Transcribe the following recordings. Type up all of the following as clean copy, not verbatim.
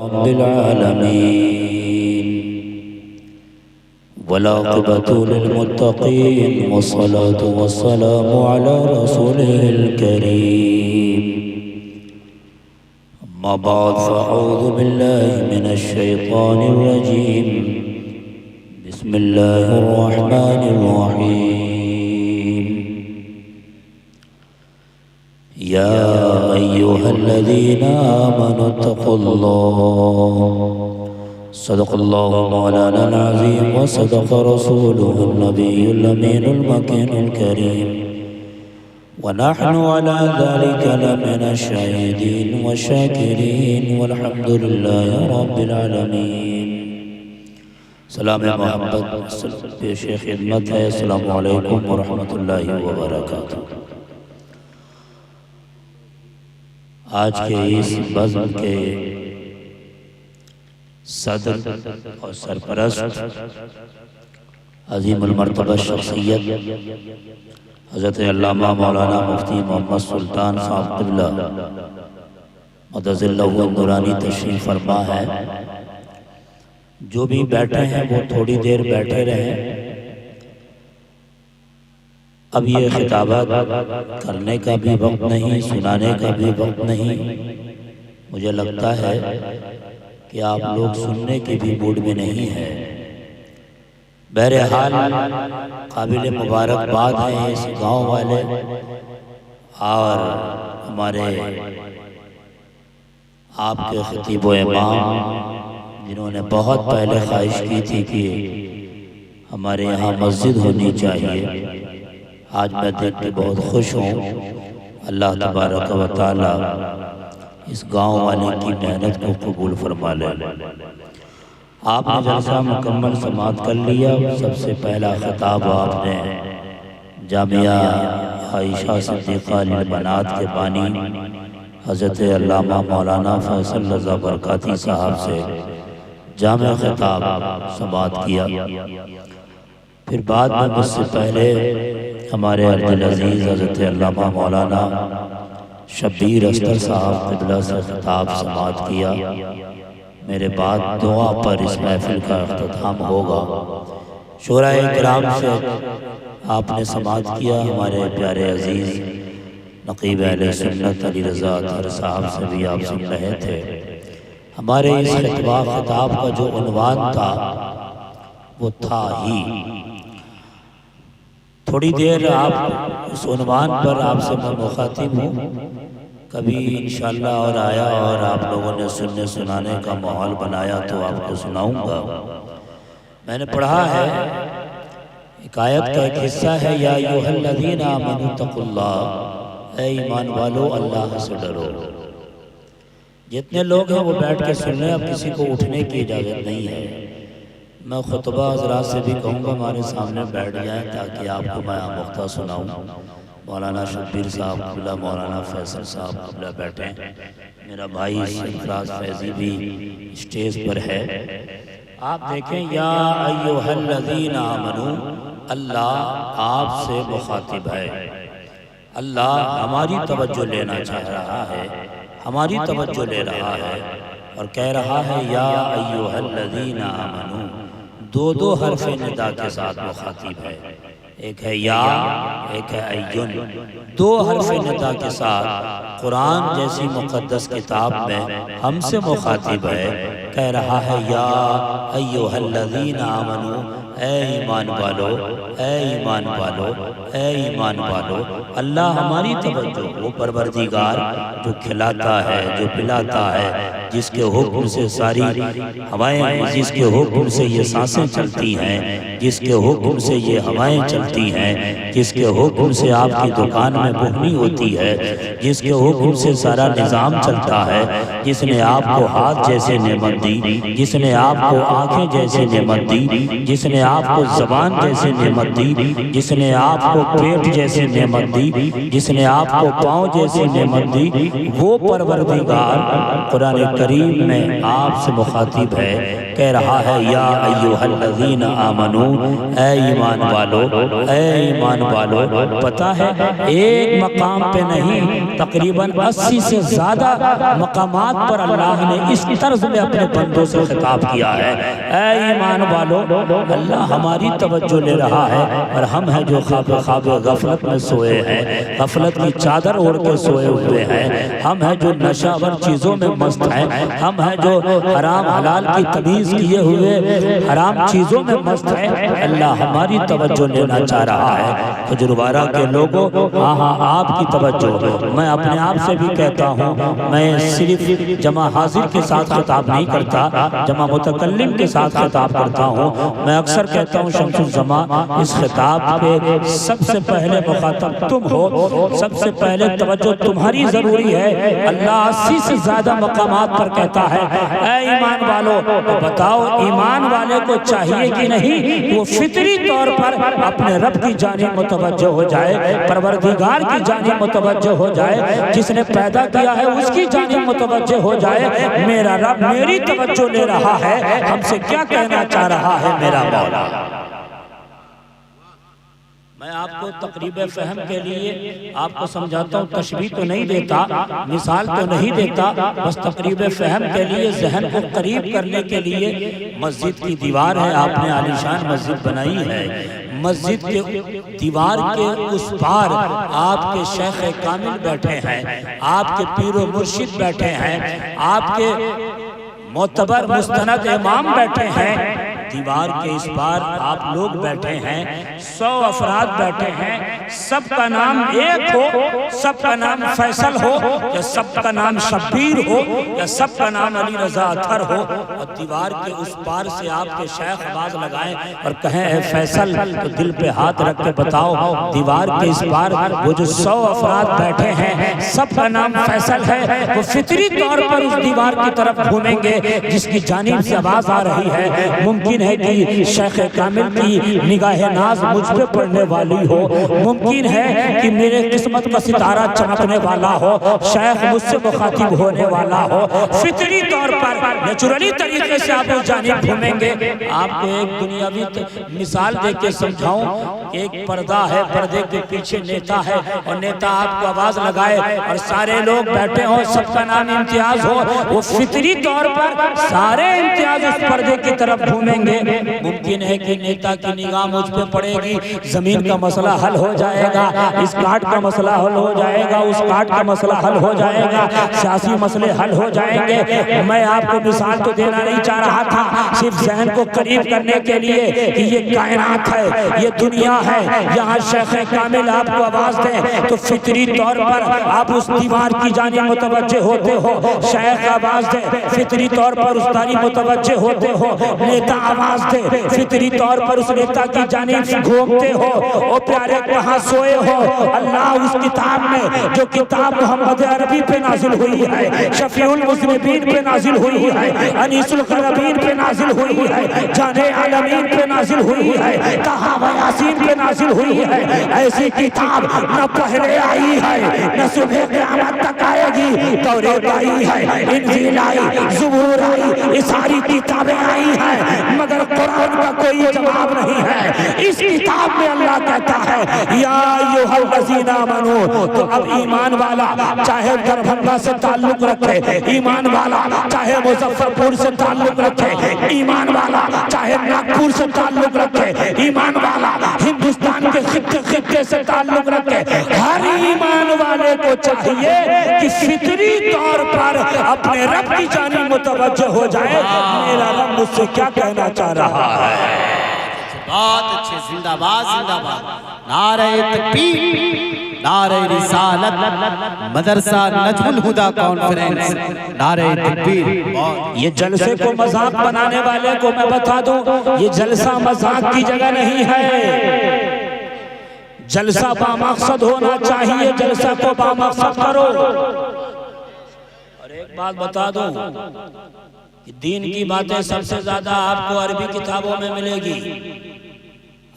रब्बिल आलमीन वलाक़िबतु लिलमुत्तक़ीन वस्सलातु वस्सलामु अला रसूलिहिल करीम। अम्मा बाद फ़अऊज़ु बिल्लाहि मिनश शैतानिर रजीम। बिस्मिल्लाहिर रहमानिर रहीम। या अय्युहल्लज़ीना आमनुत्तक़ुल्लाह सदक़ल्लाहु मौलानाल अज़ीम व सदक़ रसूलुहुन नबियुल अमीनुल मकीनुल करीम व नहनु अला ज़ालिका लमिनश शाहिदीन व शाकिरीन वल्हम्दुलिल्लाहि रब्बिल आलमीन। सलाम मोहब्बत पेश खिदमत है। अस्सलामु अलैकुम व रहमतुल्लाहि व बरकातुहू। आज के इस बज़्म के सदर और सरपरस्त अज़ीमुल मर्तबा शख्सियत हज़रत अल्लामा मौलाना मुफ्ती मोहम्मद सुल्तान साहब क़िबला मदज़िल्लहु नूरानी तशरीफ़ फरमा है। जो भी बैठे हैं वो थोड़ी देर बैठे रहें। अब ये खिताबत करने का भी वक्त नहीं, सुनाने का भी वक्त नहीं। मुझे लगता है कि आप लोग सुनने के भी मूड में नहीं हैं। बहरहाल काबिल मुबारकबाद हैं इस गांव वाले और हमारे आपके खतीब व इमाम, जिन्होंने बहुत पहले ख्वाहिश की थी कि हमारे यहाँ मस्जिद होनी चाहिए। आज मैं देख के बहुत खुश हूँ। अल्लाह तबारक व तआला इस गांव वाले की मेहनत को कबूल फरमा ले। आपने जलसा मुकम्मल समाअत कर लिया। सबसे पहला खिताब आपने जामिया आयशा सिद्दीक़ा लिल बनात के बानी हज़रत अल्लामा मौलाना फैसल रज़ा बरकाती साहब से जामिया खिताब समाअत किया। फिर बाद में मुझसे पहले हमारे अर्जुल अज़ीज़ हज़रत अल्लामा मौलाना शब्बीर अस्तर साहब क़िबला से खिताब समाअत किया। मेरे बाद दुआ पर इस महफिल का इख्तिताम होगा। शुराए किराम से आपने समाअत किया। हमारे प्यारे अज़ीज़ नक़ीब अहले सुन्नत अली रज़ा अतहर साहब से भी आप सुन रहे थे। हमारे इस खिताब का जो उन्वान था वो था ही। थोड़ी देर आप उस उन्वान पर आपसे मैं मुखातिब हूँ। कभी इंशाअल्लाह और आया और आप लोगों ने सुनने सुनाने का माहौल बनाया तो आपको सुनाऊंगा। मैंने पढ़ा है, एक आयत का एक हिस्सा है, या अय्युहल्लज़ीना आमनुत्तक़ुल्लाह, ऐ ईमान वालो अल्लाह से डरो। जितने लोग हैं वो बैठ के सुन लें। अब किसी को उठने की इजाज़त नहीं है। मैं खुतबा हज़रात से भी कहूँगा हमारे सामने बैठ जाएं ताकि आपको मैं आमुख्ता सुनाऊँ। मौलाना शब्बीर साहब क़िबला, मौलाना फैसल साहब क़िबला बैठें। मेरा भाई सरफराज फैज़ी भी स्टेज पर है। आप देखें, या अय्युहल्लज़ीना आमनू, अल्लाह आपसे मुखातिब है। अल्लाह हमारी तवज्जो लेना चाह रहा है, हमारी तवज्जो ले रहा है और कह रहा है या अय्युहल्लज़ीना आमनू। दो हर्फ निदा के साथ मुखातिब है। एक है या, एक है अय्युन। दो हर्फ निदा के साथ कुरान जैसी मुक़द्दस किताब में हमसे मुखातिब है। कह रहा है या अय्युहल्लज़ीना आमनू, ऐ ईमान वालो, ऐ ईमान वालो, ऐ ईमान वालो। अल्लाह हमारी तवज्जो, वो परवरदिगार जो खिलाता है, जो पिलाता है, जिसके हुक्म से सारी हवाएं, जिसके हुक्म से ये सांसें चलती हैं, जिसके हुक्म से ये हवाएं चलती हैं, जिसके हुक्म से आपकी दुकान में बुहनी होती है, जिसके हुक्म से सारा निज़ाम चलता है, जिसने आपको हाथ जैसे नेमत दी, जिसने आपको आंखें जैसी नेमत दी, जिसने आपको ज़बान जैसी नेमत दी, जिसने आपको पेट जैसी नेमत दी, जिसने आपको पाँव जैसी नेमत दी, वो परवरदिगार कुरान करीम में आपसे मुखातिब है, कह रहा है या अय्युहल्लज़ीना आमनू, ऐ ईमान वालो, ऐ ईमान वालो। पता है एक मकाम पे नहीं, तकरीबन 80 से ज़्यादा मकामात पर अल्लाह ने इस तर्ज में अपने बंदों से खिताब किया है, ऐ ईमान वालो। अल्लाह हमारी तवज्जो ले रहा है और हम हैं जो ख्वाब गफलत में सोए हैं, गफलत की चादर ओढ़ के सोए हुए हैं, हम हैं जो नशावर चीज़ों में मस्त हैं, हम हैं जो हराम हलाल की तमीज़ किए हुए हराम चीज़ों में मस्त है। अल्लाह हमारी तवज्जो लेना चाह रहा है। खजूरवारा के लोगों, हाँ हाँ आपकी तवज्जो। मैं अपने आप से भी कहता हूँ, मैं सिर्फ जमा हाजिर के साथ खिताब नहीं करता, जमा मुतकल्लिम के साथ खिताब करता हूँ। मैं अक्सर कहता हूँ शम्सुल जमा, इस खिताब पे सबसे पहले मुखातब तुम हो, सबसे पहले तवज्जो तुम्हारी ज़रूरी है। अल्लाह 80 से ज़्यादा मकामात पर कहता है, ऐ ईमान वालों, बताओ ईमान वाले को चाहिए कि नहीं वो फितरी तौर पर अपने रब की जानिब मुतवज्जो हो जाए, परवरदिगार की जानिब मुतवज्जो हो जाए, जिसने पैदा किया है उसकी जानिब मुतवज्जो हो जाए। मेरा रब मेरी तवज्जो ले रहा है, हमसे क्या कहना चाह रहा है मेरा मौला। मैं आपको तकरीब फ़हम के लिए आपको समझाता हूँ, तशबीह तो नहीं देता, मिसाल तो नहीं देता, बस तकरीब फ़हम के लिए जहन को करीब करने के लिए। मस्जिद की दीवार है, आपने आलीशान मस्जिद बनाई है, मस्जिद के दीवार के उस पार आपके शेख कामिल बैठे हैं, आपके पीर मुर्शिद बैठे हैं, आपके मोतबर मुस्तनद इमाम बैठे हैं। दीवार के इस पार आप लोग बैठे हैं, 100 अफराद बैठे हैं, सबका नाम एक हो, सबका नाम फैसल हो, या सबका नाम शब्बीर हो, या सबका नाम अली रजा अतहर हो, और दीवार के उस पार से आपके शेख आवाज लगाएं और कहें है फैसल, तो दिल पे हाथ रख के बताओ, दीवार के इस पार वो जो 100 अफराद बैठे हैं, सबका नाम फैसल है, वो फितरी तौर पर उस दीवार की तरफ घूमेंगे जिसकी जानिब से आवाज आ रही है। मुमकिन है कि शेख कामिल की निगाह नाज मुझ पे पड़ने वाली हो, मुमकिन है कि मेरे किस्मत का सितारा चमकने वाला हो, शेख मुझसे मुखातिब होने वाला हो। फितरी तौर पर नेचुरली तरीके से आप उस जानिब घूमेंगे। आपको एक दुनियावी मिसाल दे के समझाऊं, एक पर्दा है, पर्दे के पीछे नेता है, और नेता आपको आवाज लगाए और सारे लोग बैठे हो, सबका नाम इम्तियाज हो, वो फितरी तौर पर सारे इम्तियाज उस पर्दे की तरफ घूमेंगे। मुमकिन है कि नेता की निगाह मुझ पे पड़ेगी, जमीन का मसला हल हो जाएगा, इस काट का मसला हल हो जाएगा, उस काट का मसला हल हो जाएगा, सियासी मसले हल हो जाएंगे। मैं आपको मिसाल तो देना नहीं चाह रहा था, सिर्फ जहन को करीब करने के लिए कि ये कायनात है, ये दुनिया है, यहाँ शेख कामिल आपको आवाज दे तो फितरी तौर पर आप उस दीवार की जानिब मुतवज्जे होते हो, शेख आवाज दे फितरी तौर पर उस तारीफ मुतवज्जे होते हो, नेता आवाज दे फितरी तौर पर उस नेता की जानिब घूमते हो। ओ प्यारे कहाँ सोए हो? अल्लाह उस किताब में, जो किताब मोहम्मद अरबी पे नाजिल हुई है, शफीउल मुज़निबीन पे नाजिल हुई है, अनीसुल क़रबीन पे नाजिल हुई है, जाने आलमीन पे नाजिल हुई है, तहा व यासीन पे नाजिल हुई है, ऐसी किताब न पहले आई है न सुबह क़यामत तक आएगी। तौरात आई है, इंजील आई, ज़बूर आई, ये सारी किताबें आई हैं, मगर कुरान का कोई जवाब नहीं है। इस किताब में अल्लाह कहता है या अय्युहल्लज़ीना आमनू, तो अब ईमान वाला चाहे दरभंगा से ताल्लुक रखे, ईमान वाला चाहे मुजफ्फरपुर से ताल्लुक रखे, ईमान वाला चाहे नागपुर से ताल्लुक रखे, ईमान वाला हिंदुस्तान के खित्ते से ताल्लुक रखे, हर ईमान वाले को चाहिए कि फितरी तौर पर अपने रब की जानिब मुतवज्जो हो जाए। मेरा रब मुझसे क्या कहना चाह रहा है? बहुत अच्छे, जिंदाबाद जिंदाबाद, नारे तकबीर, नारे रिसालत, मदरसा नजमुल हुदा कॉन्फ्रेंस, नारे तकबीर। ये जलसे को मजाक बनाने वाले को मैं बता दूं, ये जलसा मजाक की जगह नहीं है। जलसा बामकसद होना चाहिए, जलसा को बामकसद करो। और एक बात बता दूं, जलसा बामकसद नहीं है, जलसा बामकसद होना चाहिए। जलसा को बामकसद करो, जलसा को बामकसद करो। और एक बात बता दूं, जलसा को बामकसद होना चाहिए, जलसा को बामकसद करो। और एक बात बता दूं, जलसा को बामकसद करो, जलसा को बामकसद करो। कि दीन की बातें सबसे ज्यादा आपको अरबी किताबों में मिलेगी।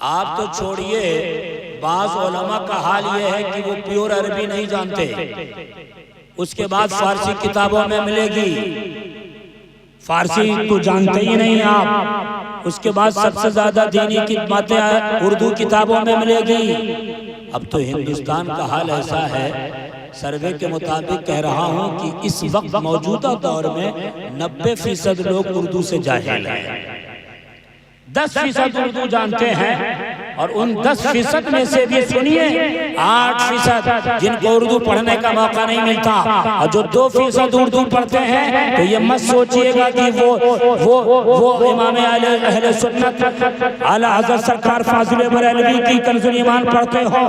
आप तो छोड़िए, बाज़ उलमा का हाल ये है कि वो प्योर अरबी नहीं जानते। उसके बाद फारसी किताबों में मिलेगी, फारसी तो जानते ही नहीं आप। उसके बाद सबसे ज्यादा दीनी की बातें उर्दू किताबों में मिलेगी। अब तो हिंदुस्तान का हाल ऐसा है, सर्वे के मुताबिक कह रहा हूं कि इस वक्त मौजूदा दौर में 90% लोग उर्दू से जाहिल हैं, 10% उर्दू जानते हैं। और उन 10% में से भी सुनिए 8% जिनको उर्दू पढ़ने का मौका नहीं मिलता, और जो 2% उर्दू पढ़ते हैं तो ये मत सोचिएगा कि वो इमाम अहले सुन्नत आला हज़रत सरकार फाज़िल बरेलवी की कंज़ुल ईमान पढ़ते हो।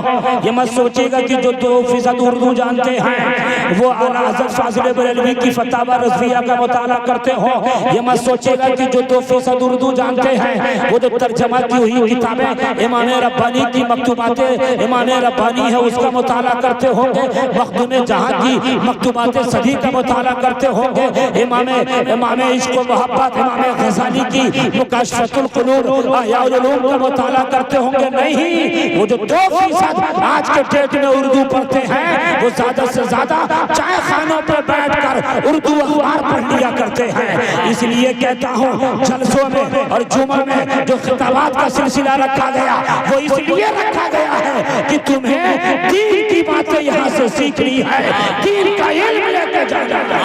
ये मत सोचिएगा कि जो 2% उर्दू जानते हैं वो आला हज़रत फाज़िल बरेलवी की फतावा रज़विया का मुताला करते हो। ये मत सोचिएगा कि जो 2% उर्दू जानते हैं वो जो तर्जमा की हुई किताबें इमाम रब्बानी की मकतूबातें इमाम रब्बानी है उसका मुताला करते होंगे, मखदूम जहां की मकतूबातें सदी का मुताला करते होंगे, इमाम इश्क़ व मोहब्बत इमाम ग़ज़ाली की मुकाशफ़तुल क़ुलूब अहयाउल उलूम का मुताला करते होंगे। नहीं, वो जो 2% आज के डेट में उर्दू पढ़ते हैं वो ज्यादा से ज्यादा चाय खानों पर बैठकर उर्दू अखबार पढ़ लिया करते हैं। इसलिए कहता हूँ जलसों में और जुमा में जो खिताबात का सिलसिला रखा गया वो इसलिए रखा गया है कि तुम्हें दीन की बातें यहाँ से सीखनी है, दीन का इल्म लेके जाना है।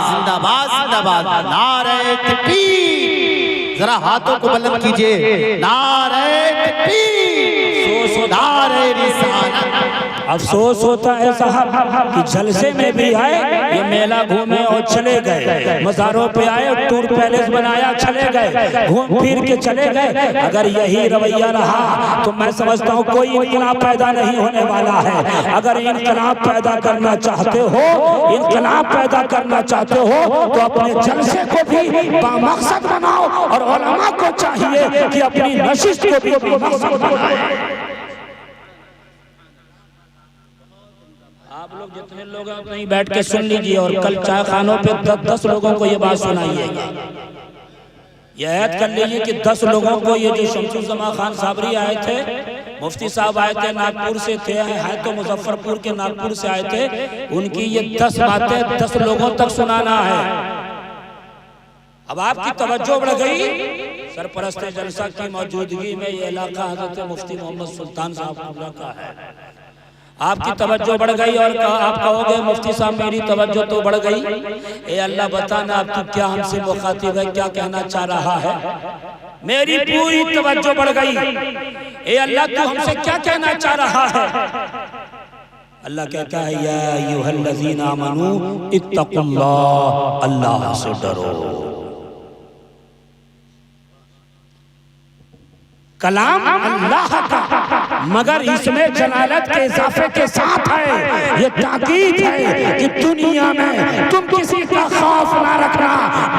जिंदाबाद जिंदाबाद, नारे तकबीर, जरा हाथों को बुलंद कीजिए, नारे तकबीर, नारे रिसालत। अफसोस होता है साहब कि जलसे में भी आए, ये मेला घूमे और चले गए, मज़ारों पे आए, टूर पैलेस बनाया, चले गए, घूम फिर के चले गए। अगर यही रवैया रहा तो मैं समझता हूँ कोई इनकलाब पैदा नहीं होने वाला है। अगर इनकलाब पैदा करना चाहते हो, इनकलाब पैदा करना चाहते हो तो अपने जलसे को भी बामकसद बनाओ, और उलमा को चाहिए कि अपनी नशिस्त को भी बामकसद बनाए। आप लोग जितने लोग हैं नहीं बैठ के सुन लीजिए, और कल चाय खानों पे 10 लोगों को ये बात सुनाइएगा। ये ऐद कर लीजिए कि 10 लोगों को, ये जो शमसुज़्ज़मा खान साबरी आए थे, मुफ्ती साहब आए थे, नागपुर से थे, हैं तो मुजफ्फरपुर के नागपुर से आए थे, उनकी ये 10 बातें 10 लोगों तक सुनाना है। अब आपकी तवज्जो बढ़ गई, सरपरस्त जलसा की मौजूदगी में ये इलाका हज़रत मुफ्ती मोहम्मद सुल्तान साहब का है। आपकी तवज्जो बढ़ गई और आप कहोगे मुफ्ती साहब मेरी तवज्जो तो बढ़ गई, ए अल्लाह बताना अब तू क्या हमसे मुखातिब है, क्या कहना चाह रहा है। मेरी पूरी तवज्जो बढ़ गई, ए अल्लाह तू हमसे क्या कहना चाह रहा है। अल्लाह कहता है या अय्युहल्लज़ीना आमनू इत्तक़ुल्लाह, अल्लाह से डरो। कलाम अल्लाह का, मगर इसमें जलालत के इजाफे के साथ है, ये ताकीद है कि दुनिया में तुम किसी का खौफ ना रखना,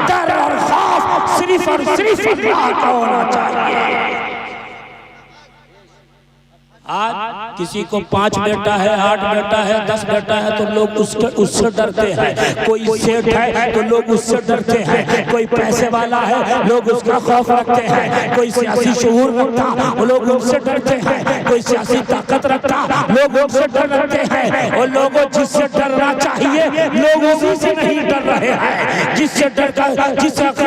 डर और खौफ सिर्फ और सिर्फ अल्लाह का होना चाहिए। आज किसी को 5 बेटा है, 8 बेटा है, 10 बेटा है तो लोग उससे डरते हैं। कोई सेठ है तो लोग उससे डरते हैं, कोई पैसे वाला है लोग उसका खौफ रखते हैं, कोई सियासी शऊर रखता वो लोग उनसे डरते हैं, कोई सियासी ताकत रखता लोग उनसे डर रखते हैं। और लोगों जिससे डरना चाहिए लोग उसी से नहीं डर रहे हैं, जिससे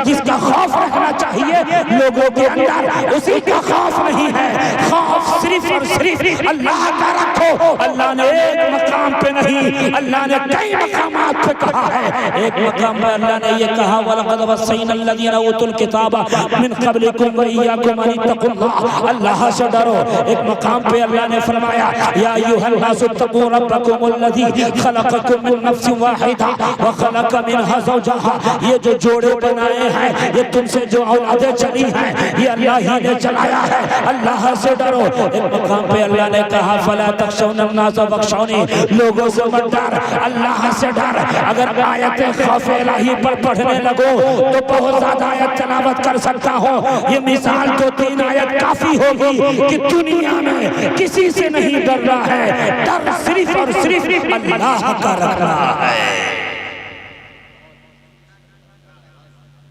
जिसका खौफ रखना चाहिए लोगों के अंदर उसी का खौफ नहीं है। खौफ सिर्फ और सिर्फ अल्लाह का रखो। अल्लाह ने एक मकाम पे नहीं, अल्लाह ने कई मकामात पे कहा है। एक मकाम पे अल्लाह ने ये कहा वलक़द वस्सैना अल्लज़ीना ऊतुल किताबा मिन क़ब्लिकुम व इय्याकुम अन इत्तक़ुल्लाह, अल्लाह से डरो। एक मकाम पे अल्लाह ने फरमाया या अय्युहन नासु इत्तक़ू रब्बकुमुल्लज़ी ख़लक़कुम मिन नफ्सिन वाहिदा व ख़लक़ मिनहा ज़ौजहा। ये जो जोड़े बनाए हैं, ये तुमसे जो औलादें चली हैं, ये अल्लाह ही ने चलाया है, अल्लाह से डरो। एक मकाम पे अल्लाह ने कहा फला तख़शौना अन्नास वख़शौनी, लोगों से मत डर, अल्लाह से डर। अगर आयत खौफ इलाही पर पढ़ने लगो तो बहुत ज्यादा आयत तिलावत कर सकता हो। ये मिसाल 2-3 आयत काफी होगी कि दुनिया में किसी से नहीं डर रहा है, डर सिर्फ और सिर्फ अल्लाह का रख रहा है।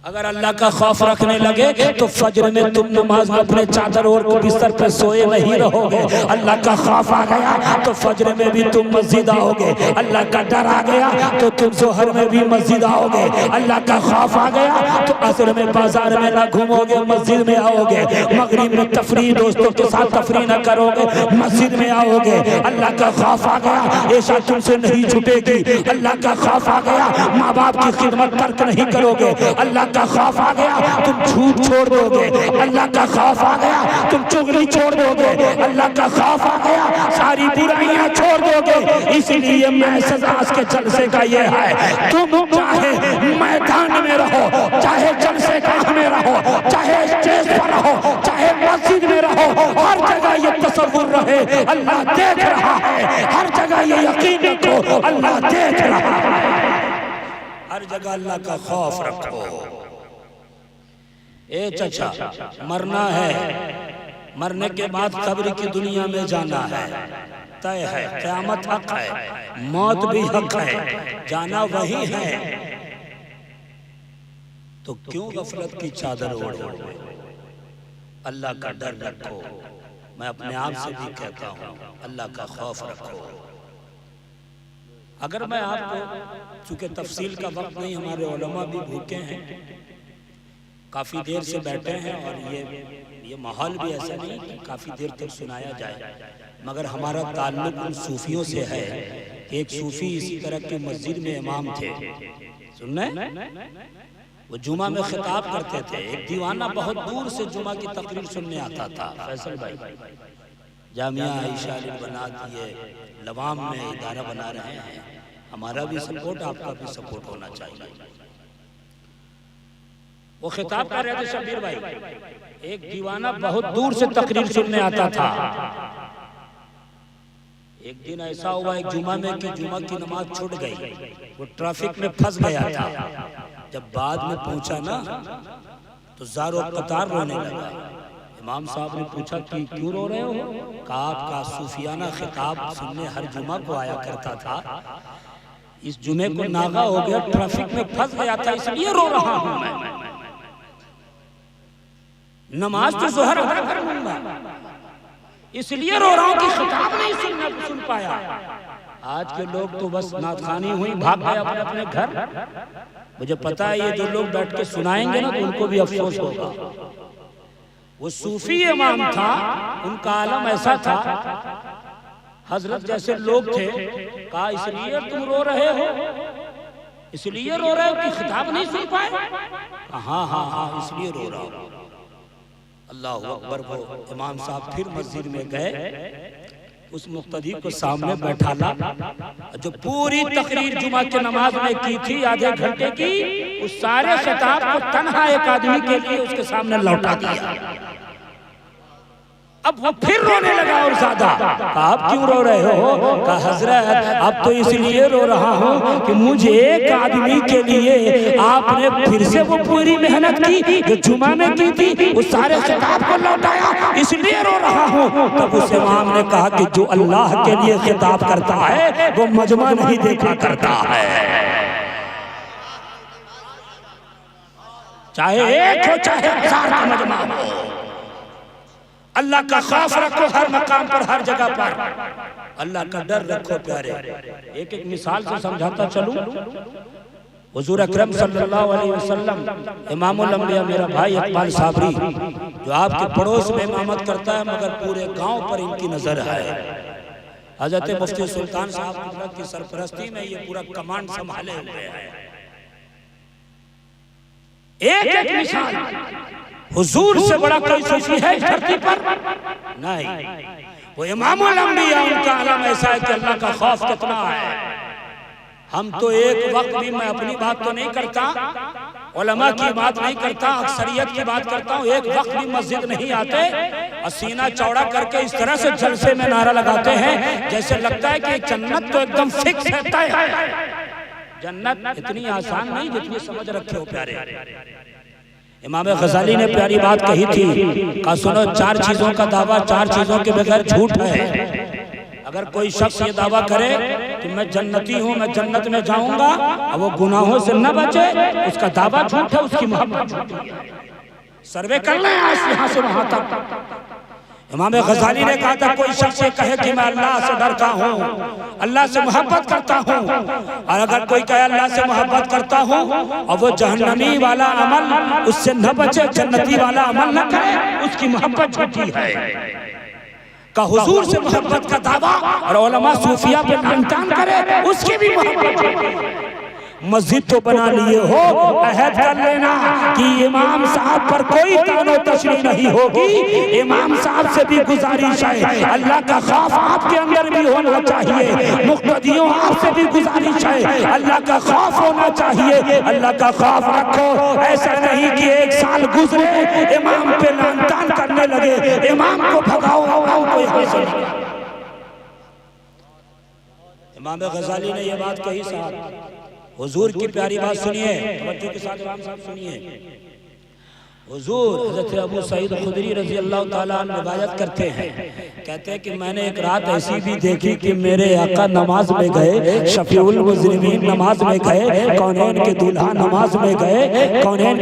अगर अल्लाह का खौफ रखने लगे तो फजर में तुम नमाज में अपने चादर और बिस्तर पर सोए नहीं रहोगे। अल्लाह का खौफ आ गया तो फजर में भी तुम मस्जिद आओगे। अल्लाह का डर आ गया तो तुम जोहर में भी मस्जिद आओगे। अल्लाह का खौफ आ गया तो असर में बाजार में ना घूमोगे, मस्जिद में आओगे। मगरिब में तफरी दोस्तों के साथ तफरी ना करोगे, मस्जिद में आओगे। अल्लाह का खौफ आ गया ऐसा तुमसे नहीं छूटेगी। अल्लाह का खौफ आ गया माँ बाप की खिदमत तर्क नहीं करोगे। अल्लाह का खौफ आ गया तुम झूठ छोड़ दोगे। अल्लाह का खौफ आ गया तुम चुगली छोड़ दोगे। अल्लाह का खौफ आ गया सारी बुराइयां छोड़ दोगे। इसलिए मैसेज आज के जलसे का ये है, तुम चाहे मैदान में रहो, चाहे जलसे गाह में रहो, चाहे स्टेज पर रहो, चाहे मस्जिद में रहो, हर जगह ये तसव्वुर रहे अल्लाह देख रहा है। हर जगह ये यकीन रखो अल्लाह देख रहा है। हर जगह अल्लाह का खौफ रखो। ए चचा, मरना है, मरने के बाद कब्र की दुनिया में जाना है, तय है। क़यामत हक है, मौत भी हक है, जाना वही है। तो क्यों गफलत की चादर ओढ़ो? अल्लाह का डर रखो। मैं अपने आप से भी कहता हूँ अल्लाह का खौफ रखो। अगर मैं आपको, चूंकि तफसील का वक्त नहीं, हमारे उलमा भी भूखे हैं, काफ़ी देर से बैठे हैं और ये माहौल भी ऐसा नहीं कि काफ़ी देर तक सुनाया जाए, मगर हमारा ताल्लुक उन सूफियों से है। एक सूफी इसी तरह की मस्जिद में इमाम थे, सुनना वो जुमा में खिताब करते थे। एक दीवाना बहुत दूर से जुमा की तकरीर सुनने आता था। फैसल भाई जामिया आयशा बना दिए, लवाम में इदारा बना रहे हैं, हमारा भी सपोर्ट आपका भी सपोर्ट होना चाहिए। वो खिताब कर रहे थे शबीर भाई, एक दीवाना बहुत दूर से तकरीर सुनने आता था। एक दिन ऐसा हुआ एक जुमा में कि जुमा की नमाज छूट गई, वो ट्रैफिक में फंस गया था। जब बाद में पूछा ना तो ज़ारो कतार रोने लगा। इमाम साहब ने पूछा कि क्यों रो रहे हो? कहा आपका सूफियाना खिताब सुनने हर जुमा को आया करता था, इस जुमे को नागा हो गया, ट्रैफिक में फंस गया था, इसलिए रो रहा हूं मैं। नमाज तो ज़ोहर अदा कर लूंगा, इसलिए रो रहा हूं कि खिताब नहीं सुन पाया। आज के लोग तो बस नाथखानी हुई, भाग गए अपने अपने घर। मुझे पता है ये जो लोग बैठ के सुनाएंगे ना तो उनको भी अफसोस होगा। वो सूफी इमाम था, उनका आलम ऐसा था, हजरत जैसे लोग थे। कहा इसलिए तुम रो रहे हो, इसलिए रो रहे हो कि खिताब नहीं सुन पाए? हाँ हाँ हाँ इसलिए रो रहा हूँ। अल्लाह अकबर। वो इमाम साहब फिर मस्जिद में गए, उस मुक्तदी को सामने बैठाला, जो पूरी तकरीर जुमा की नमाज में की थी आधे घंटे की, उस सारे खिताब को तन्हा एक आदमी के लिए उसके सामने लौटा दिया। अब वो फिर रोने लगा और ज्यादा। आप क्यों रो रहे हो? कहा हजरत अब तो इसलिए रो रहा हूँ कि मुझे एक आदमी के लिए आपने फिर से वो पूरी मेहनत की जो जुमा में की थी, उस सारे खिताब को लौटाया, इसलिए रो रहा हूँ। तब उस इमाम ने कहा कि जो अल्लाह के लिए खिताब करता है वो मजमा नहीं देखा करता है। चाहे एक हो चाहे हजार का मजमा हो, अल्लाह का खौफ रखो हर मकाम पर, हर जगह पर अल्लाह का डर रखो प्यारे। एक एक मिसाल से समझाता चलूं। हुजूर अकरम सल्लल्लाहु अलैहि वसल्लम, इमामुल अंबिया मेरा भाई इकबाल साबरी, जो आपके पड़ोस में इमामत करता है मगर पूरे गांव पर इनकी नजर है। हजरत मुफ्ती सुल्तान साहब की सरपरस्ती में ये पूरा कमांड संभाले हुए हैं। एक एक मिसाल, हुजूर से बड़ा कोई सूफी है इस धरती पर? नहीं। वो इमामुल अंबिया, उनका आलम ऐसा है कि अल्लाह का खौफ कितना है। हम तो एक वक्त भी, मैं अपनी बात तो नहीं करता, उलमा की बात नहीं करता, अक्सरियत की बात करता हूँ, एक वक्त भी मस्जिद नहीं आते और सीना चौड़ा करके इस तरह से जलसे में नारा लगाते हैं जैसे लगता है कि जन्नत तो एकदम फिक्स है, तय है। जन्नत इतनी आसान नहीं जितनी समझ रखे हो प्यारे। इमाम गजाली ने प्यारी बात कही थी, कहा सुनो चार चीजों का दावा चार चीजों के बगैर झूठ है। अगर कोई शख्स ये दावा करे कि मैं जन्नती हूँ, मैं जन्नत में जाऊंगा और वो गुनाहों से न बचे, उसका दावा झूठ है, उसकी मोहब्बत झूठी है। सर्वे कर लें आज यहाँ से वहां तक। इमाम गजाली ने कहा था कोई शख्स ये कहे कि मैं अल्लाह से डरता हूँ, अल्लाह से मोहब्बत करता हूँ, और अगर कोई कहे अल्लाह से मोहब्बत करता हूँ और वो जहन्नमी वाला अमल उससे न बचे, जन्नती वाला अमल न करे, उसकी मोहब्बत झूठी है। का हुजूर से मोहब्बत का दावा और उलमा सूफिया पे तान करे, उसकी भी मोहब्बत। मस्जिद तो बना लिए हो, अहद कर लेना कि इमाम साहब पर कोई तानो तशरी नहीं होगी। इमाम साहब से भी गुजारिश है, अल्लाह का खौफ आपके अंदर भी होना चाहिए। मुक्तदियों आपसे भी गुजारिश है, अल्लाह का खौफ होना चाहिए। अल्लाह का खौफ रखो, ऐसा नहीं कि एक साल गुजरे इमाम पे लानतान करने लगे, इमाम को भगाओ, कोई हासिल नहीं। इमाम गजाली ने यह बात कही साहब, हुजूर की प्यारी बात सुनिए, तवज्जो के साथ इमाम साहब सुनिए। हुजूर हज़रत अबू सईद खुदरी रज़ी अल्लाह ताला अन्हु रिवायत करते हैं, कहते हैं कि मैंने एक रात ऐसी भी देखी कि मेरे आका नमाज में गए, शफीउल मुज़निमीन नमाज में गए, कौनैन के दूल्हा नमाज में गए, कौनैन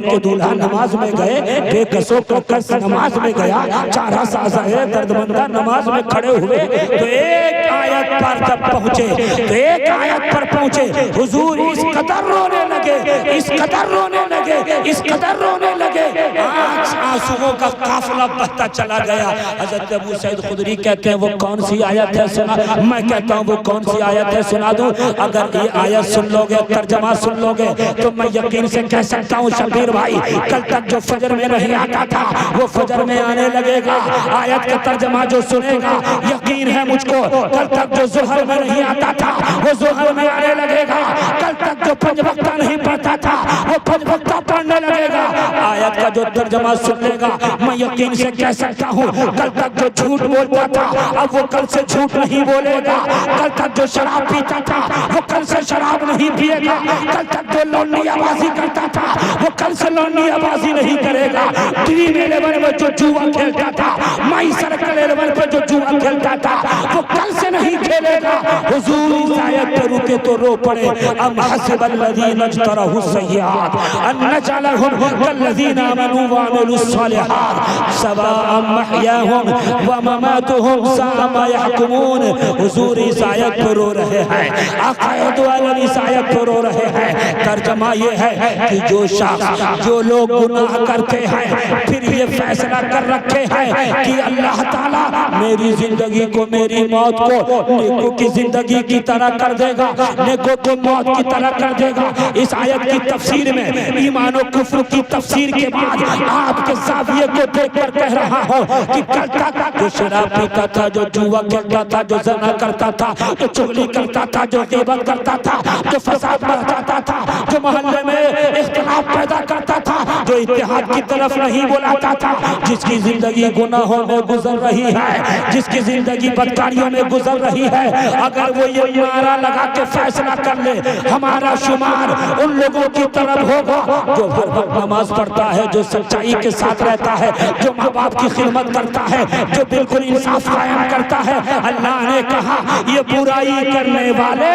के दूल्हा नमाज में गए, बेकसो कस नमाज में गया, चारा साज़े दर्दमंदा नमाज में खड़े हुए, तो एक आयत पर जब पहुँचे, तो एक आयत पर पहुँचे, हुजूर इस कदर रोने लगे, इस कदर रोने लगे, इस कदर रोने लगे, आंसुओं का काफिला बहता चला गया। हज़रत अबू सईद खुदरी कहते हैं वो कौन सी आयत है सुना, मैं कहता हूँ वो कौन सी आयत है सुना दूं। अगर ये आयत सुन लोगे, तर्जमा सुन लोगे, तो मैं यकीन से कह सकता हूँ शबीर भाई, कल तक जो फजर में नहीं आता था वो फजर में आने लगेगा। आयत का तर्जमा जो सुनेगा, यकीन है मुझको, कल तक जो ज़ुहर में नहीं आता था वो ज़ुहर में आने लगेगा। कल तक जो पंज वक्ता नहीं पढ़ता था वो पंज वक्ता पढ़ने लगेगा। आयत का जो तर्जमा सुन लेगा, मैं यकीन से कह सकता हूँ, कल तक जो झूठ बोलता था अब वो कल से झूठ नहीं बोलेगा। कल तक जो शराब पीता था वो कल से शराब नहीं पिएगा। कल तक जो लौंडियाबाजी करता था वो कल से लौंडियाबाजी नहीं करेगा। ड्रीम 11 में जो जुआ खेलता था, माई सर्कल 11 पे जो जुआ खेलता था वो कल से नहीं खेलेगा। हुजूर इस आयत पे रुके तो रो पड़े, अम हसिबल्लज़ीना इज्तरहु सय्यात अन नजअलहुम कल्लज़ीना आमनू व अमिलुस्सालिहात सवाअम महयाहुम व ममातुहुम साअ मा यहकुमून। हुजूर इस आयत पे रो रहे हैं, आक़ायद वाले इस आयत पे रो रहे हैं। तर्जमा ये है कि जो शख्स, जो लोग गुनाह करते हैं, फिर ये फैसला कर रखे हैं कि अल्लाह ताला मेरी जिंदगी को, मेरी मौत को नेकों की जिंदगी की तरह कर देगा, नेकों की मौत की तरह कर देगा। इस आयत की तफसीर में, ईमान और कुफ्र की तफसीर के बाद आपके ज़ाविये को देखकर कह रहा हूँ कि कल तक जो शराब पीता था, जो जुआ खेलता था, जो ज़ना करता था, जो चुगली करता था, जो ग़ीबत करता था, जो फसाद मचाता था, जो मोहल्ले में इख्तिलाफ पैदा करता था, जो इत्तेहाद की तरफ नहीं बुलाता था, जिसकी जिंदगी गुनाहों में गुजर रही है, जिसकी जिंदगी बदकारियों में गुजर रही है, अगर वो ये नारा लगा के फैसला कर ले हमारा शुमार उन लोगों की तरफ होगा जो हर वक्त नमाज पढ़ता है, जो सच्चाई के साथ रहता है, जो माँ बाप की खिदमत करता है, जो बिल्कुल इंसाफ कायम करता है। अल्लाह ने कहा ये बुराई करने वाले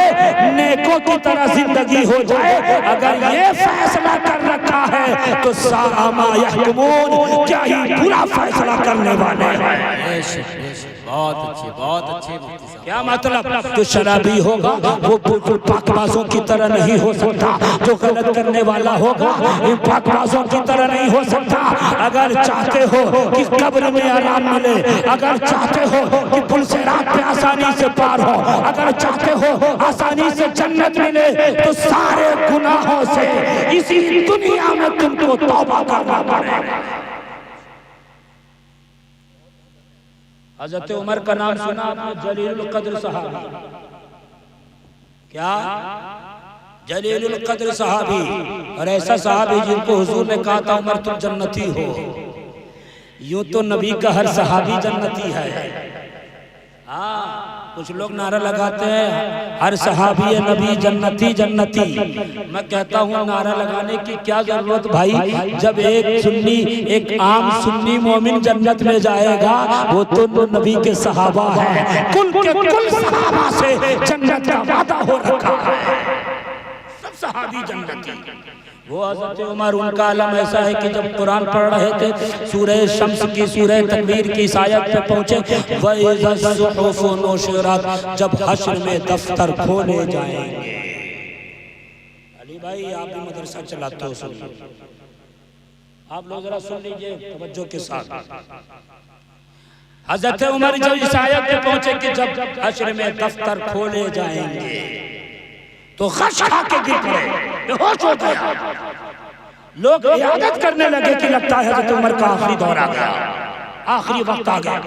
नेकों की तरह जिंदगी हो जाए। अगर ये फैसला कर रखा है तो साअ मा यहकुमून, क्या ही बुरा फैसला करने वाले हैं। बहुत अच्छे, बहुत अच्छे मुफ्ती साहब। क्या मतलब, जो शराबी होगा वो बिल्कुल पाकबाजों की तरह नहीं हो सकता, जो गलत करने वाला होगा इन पाकबाजों की तरह नहीं हो सकता। अगर चाहते हो कि कब्र में आराम मिले, अगर चाहते हो कि पुल से रात पे आसानी से पार हो, अगर चाहते हो आसानी से जन्नत मिले, तो सारे गुनाहों से इसी दुनिया में तुमको तौबा करना पड़ेगा। हज़रत उमर का नाम सुना आपने, जलीलुल कद्र सहाबी। क्या? जलीलुल कद्र सहाबी, और ऐसा सहाबी जिनको हुजूर ने कहा था उमर तुम जन्नती हो। यूं तो नबी का हर सहाबी जन्नती है, हाँ, कुछ लोग नारा लगाते हैं हर सहाबी नबी जन्नती जन्नती। मैं कहता हूँ नारा लगाने की क्या जरूरत भाई, जब एक आम सुन्नी मोमिन जन्नत में जाएगा वो तो नबी के सहाबा है, कुल के कुल सहाबा से जन्नत का वादा हो रखा है, सब सहाबी जन्नती। वो हज़रत उमर उनका आलम ऐसा है कि जब कुरान पढ़ रहे थे सूरह शम्स की सूरह तकवीर की इस आयत पे पहुंचे, वइज़ा नुशिरत, जब हश्र में दफ्तर खोले जाएंगे। अली भाई आप भी मदरसा चलाते हो, सुनिए आप लोग जरा सुन लीजिए तवज्जो के साथ। हज़रत उमर जब इस आयत पे पहुंचे कि जब हश्र में दफ्तर खोले जाएंगे तो खश खा के गिर पड़े, बेहोश हो गया। लोग इयादत करने लगे कि लगता है हज़रत उमर का आखिरी दौर आ गया, आखिरी वक्त आ गया।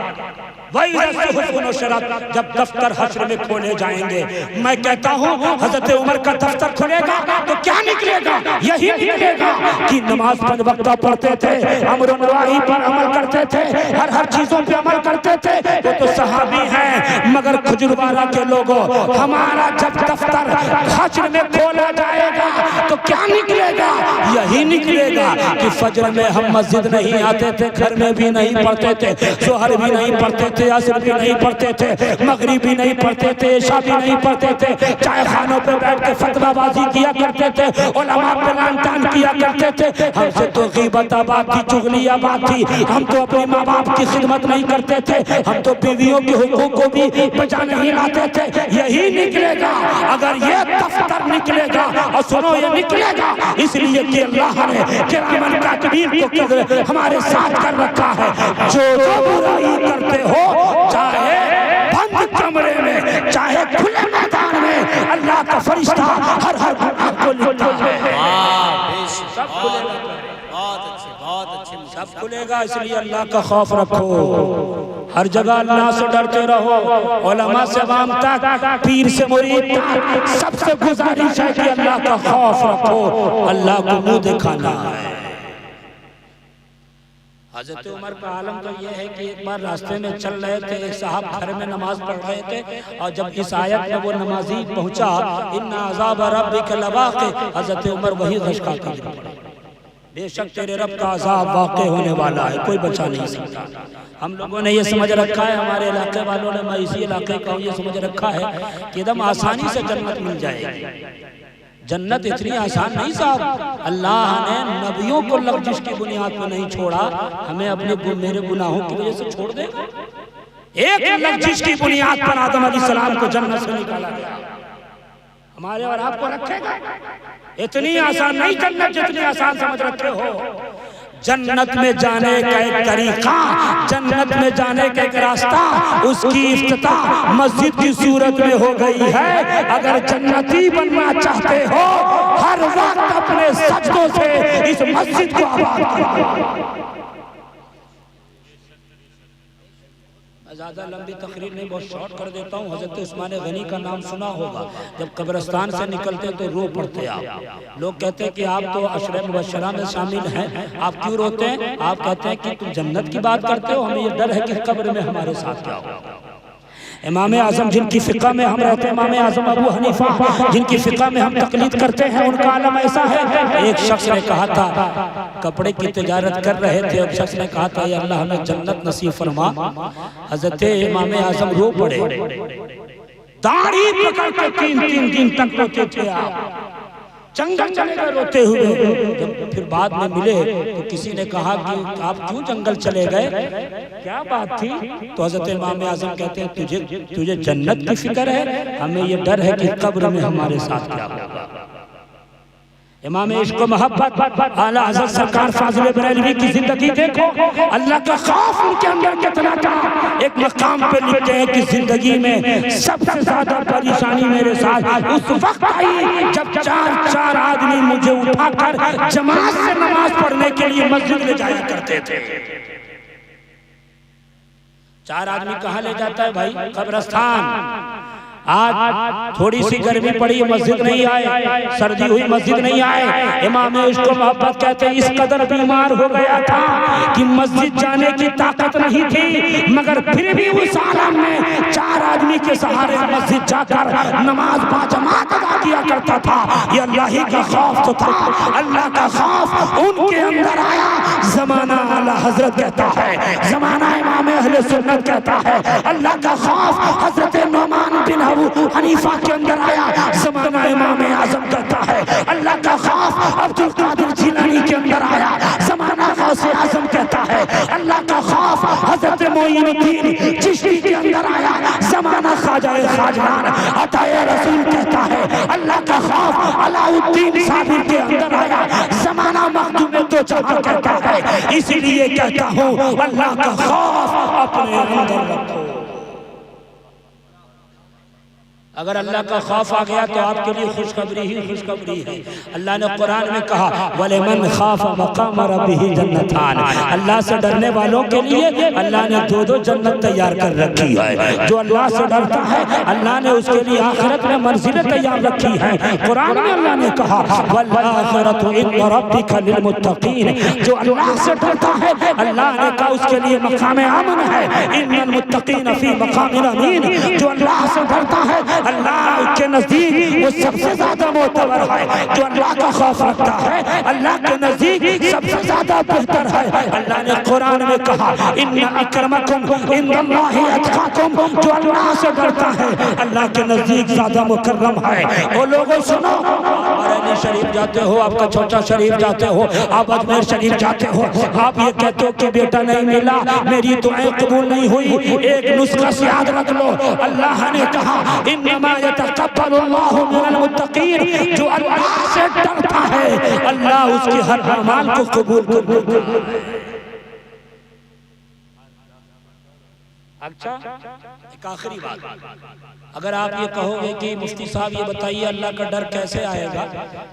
जब दफ्तर हश्र में खोले जाएंगे, मैं कहता हूँ हज़रत उमर का दफ्तर खुलेगा तो क्या निकलेगा, यही निकलेगा कि नमाज 5 वक्त पढ़ते थे, अमर नवाही पर अमल करते थे, हर चीजों पे अमल करते थे, वो तो सहाबी हैं। मगर खजुरवारा के लोगों, हमारा जब दफ्तर हश्र में खोला जाएगा तो क्या निकलेगा, यही निकलेगा कि फजर में हम मस्जिद नहीं आते थे, घर में भी नहीं पढ़ते थे, जोहर भी नहीं पढ़ते थे, असर भी नहीं पढ़ते थे, मगरिब भी नहीं पढ़ते थे, इशा भी नहीं पढ़ते थे, चाय खानों पे बैठ के फतवाबाजी किया करते थे, उलमा पे लानतान किया करते थे। हमसे तो गीबत बात थी, चुगलियां बात थी, हम तो अपने माँ बाप की खिदमत नहीं करते थे, हम तो बीवियों के हुकूक को भी बचा नहीं लाते थे। यही निकलेगा अगर ये दफ्तर निकलेगा, और सुनो ये निकलेगा इसलिए कि अल्लाह ने किरामन कातिबीन को हमारे साथ कर रखा है। जो बुराई करते हो, चाहे बंद कमरे में चाहे खुले मैदान में, अल्लाह का फरिश्ता हर गुनाह को लिखता है। सब खुलेगा, बहुत अच्छे सब खुलेगा। इसलिए अल्लाह का खौफ रखो, हर जगह अल्लाह से डरते रहो। उलमा से अवाम तक, पीर से मुरीद तक, सबसे गुजारिश है कि अल्लाह का खौफ रखो, अल्लाह को मुंह दिखाना है। हज़रत उमर का आलम तो ये है कि एक बार रास्ते में चल रहे थे, एक साहब घर में नमाज पढ़ रहे थे, और जब इस आयत में वो नमाजी पहुंचा, इन्ना अज़ाब रब्बिक लवाक़ि, हज़रत उमर वही धशका के गिर पड़े। बेशक तेरे रब का अज़ाब वाक़े होने वाला है, कोई बचा नहीं सकता। हम लोगों ने ये समझ रखा है, हमारे इलाके वालों ने, मैं इसी इलाके का ये समझ रखा है कि एकदम आसानी से जन्नत मिल जाएगी। जन्नत इतनी आसान नहीं साहब। अल्लाह ने नबियों को लफ्ज़ की बुनियाद पर नहीं छोड़ा, हमें अपने मेरे गुनाहों की वजह से छोड़ देगा। एक लफ्ज़ की बुनियाद पर आदम अलैहिस्सलाम को जन्नत से निकाला गया, हमारे और आपको रखेगा। इतनी आसान नहीं जन्नत जितनी आसान समझ रखे हो। जन्नत में जाने का एक तरीका, जन्नत में जाने का एक रास्ता, उसकी इफ्तिताह मस्जिद की सूरत में हो गई है। अगर जन्नती बनना चाहते हो, हर वक्त अपने सजदों से इस मस्जिद को आबाद करो। ज़्यादा लंबी तकरीर नहीं, बहुत शॉर्ट कर देता हूँ। हज़रत उस्मान गनी का नाम सुना होगा, जब कब्रिस्तान से निकलते तो रो पड़ते आप। लोग कहते हैं कि आप तो अशरे मुबश्शरा में शामिल हैं, आप क्यों रोते हैं? आप कहते हैं कि तुम जन्नत की बात करते हो, हमें ये डर है कि कब्र में हमारे साथ क्या होगा। इमाम आज़म जिनकी फ़िक़्ह में हम रहते हैं, इमाम आज़म अबू हनीफा जिनकी फ़िक़्ह में हम तक़लीद करते हैं, उनका आलम ऐसा है। एक शख्स ने कहा था, कपड़े की तिजारत कर रहे थे, एक शख्स ने कहा था या अल्लाह हमें जन्नत नसीब फरमा। हज़रत इमाम आज़म रो पड़े, दाढ़ी पकड़ के 3-3 दिन तक रोते थे आप, जंगल चले गए रोते हुए। जब फिर बाद में मिले तो किसी ने कहा कि आप क्यों जंगल चले गए, क्या बात थी? तो हज़रत इमाम आज़म कहते हैं तुझे जन्नत की फिक्र है, हमें ये डर है कि कब्र में हमारे साथ क्या होगा। इमाम इश्क मोहब्बत आला हज़रत सरकार फाज़िल बरेलवी की जिंदगी देखो, अल्लाह का खौफ उनके अंदर कितना था। एक मकाम पे लिखते हैं कि जिंदगी में सबसे ज्यादा परेशानी मेरे साथ उस वक्त आई जब 4 आदमी मुझे उठाकर जमात से नमाज पढ़ने के लिए मस्जिद ले जाया करते थे। 4 आदमी कहाँ ले जाता है भाई? कब्रिस्तान। आज थोड़ी सी गर्मी पड़ी मस्जिद नहीं आए, सर्दी हुई मस्जिद नहीं आए। इमाम इश्क मोहब्बत कहते हैं इस कदर बीमार हो गया था कि मस्जिद जाने की ताकत नहीं थी, मगर फिर भी उस आलम में 4 आदमी के सहारे मस्जिद जाकर नमाज बाजमात अदा किया करता था। ये अल्लाह ही का खौफ तो था, अल्लाह का खौफ उनके अंदर आया। जमाना आला हजरत कहता है, जमाना इमाम अहले सुन्नत कहता है, अल्लाह का खौफ हजरत नौमान बिन अबू हनीफा के अंदर आया। जमाना इमाम आजम कहता है, अल्लाह का खौफ अब्दुल कादिर जिलानी के अंदर आया। जमाना गौसे आजम कहता है, अल्लाह का खौफ हजरत मोइनुद्दीन चिश्ती के अंदर आया। जमाना ख्वाजा खाजगान अताए रसूल कहता है, अल्लाह का खौफ अलाउद्दीन साबिर के अंदर आया। जमाना मखदूम तो जहां कहता है, इसीलिए कहता हूँ अल्लाह का खौफ अपने अंदर रखो। अगर अल्लाह का खौफ आ गया तो आपके लिए खुशखबरी ही खुशखबरी है। अल्लाह ने कुरान में कहा, वलिमन खाफ मकाम रब्बिही जन्नतान, अल्लाह से डरने वालों के लिए अल्लाह ने 2-2 जन्नत तैयार कर रखी है। जो अल्लाह से डरता है अल्लाह ने उसके लिए आखिरत में मंजिलें तैयार रखी है। कुरान में अल्लाह ने कहा, वल आखिरतु इंदा रब्बिका लिल मुत्तकीन, जो अल्लाह से डरता है अल्लाह ने कहा उसके लिए मकाम अमन है। इन्नल मुत्तकीन फी मकामिन अमीन, जो अल्लाह से डरता है अल्लाह के नजदीक वो सबसे ज्यादा मोतबर है। जो अल्लाह का खौफ रखता है अल्लाह के नजदीक सबसे ज्यादा बेहतर है। अल्लाह ने कुरान में कहा, इन्ना अक्रमकुम इंदल्लाहि अतकाकुम, जो अल्लाह से डरता है अल्लाह के नजदीक ज्यादा मुकर्रम है। वो लोगों सुनो, बरेली शरीफ जाते हो, आपका छोटा शरीफ जाते हो, आप अजमेर शरीफ जाते हो, आप ये कहते हो कि बेटा नहीं मिला, मेरी दुआएं कबूल नहीं हुई। एक नुस्खा से याद रख लो, अल्लाह ने कहा इन्नमा यतक़ब्बलुल्लाहु मिनल मुत्तक़ीन, जो अल्लाह से डरता है अल्लाह उसके हर अमाल को कबूल करता है। अच्छा, एक आखिरी बात, अगर आप ये कहोगे कि मुफ्ती साहब ये बताइए अल्लाह का डर कैसे आएगा,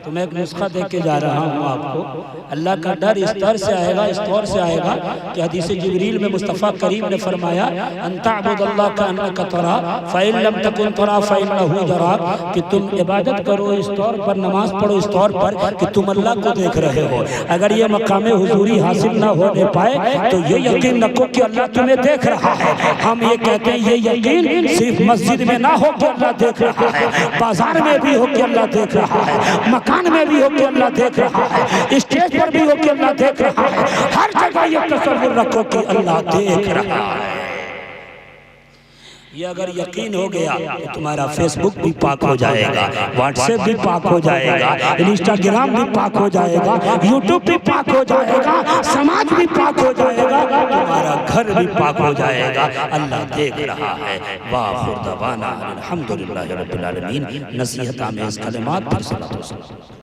तो मैं एक नुस्खा दे के जा रहा हूँ आपको। अल्लाह का डर इस तरह से आएगा, इस तौर से आएगा कि हदीस जिब्रील में मुस्तफ़ा करीम ने फरमाया, अंतअबुदल्लाह का अन्नका तरा फ़इन लम तकुन तरा फ़इन्नहु यराक, कि तुम इबादत करो इस तौर पर, नमाज पढ़ो इस तौर पर कि तुम अल्लाह को देख रहे हो। अगर ये मकाम हुजूरी हासिल ना होने पाए तो ये यकीन रखो कि अल्लाह तुम्हें देख रहा है। हम ये कहते हैं ये यकीन सिर्फ मस्जिद में ना हो कि अल्लाह देख रहा है, बाजार में भी हो कि अल्लाह देख रहा है, मकान में भी हो कि अल्लाह देख रहा है, स्टेज पर भी हो कि अल्लाह देख रहा है। हर जगह ये तसव्वुर रखो कि अल्लाह देख रहा है। ये अगर यकीन हो गया तो तुम्हारा फेसबुक भी पाक हो जाएगा, व्हाट्सएप भी पाक हो जाएगा, इंस्टाग्राम भी पाक हो जाएगा, यूट्यूब भी पाक हो जाएगा, समाज भी पाक हो जाएगा, तुम्हारा घर भी पाक हो जाएगा। अल्लाह देख रहा है। वाह दवाना अल्हम्दुलिल्लाहि रब्बिल आलमीन। नसीहत आमेज़ कलिमात पर सलातो सलाम।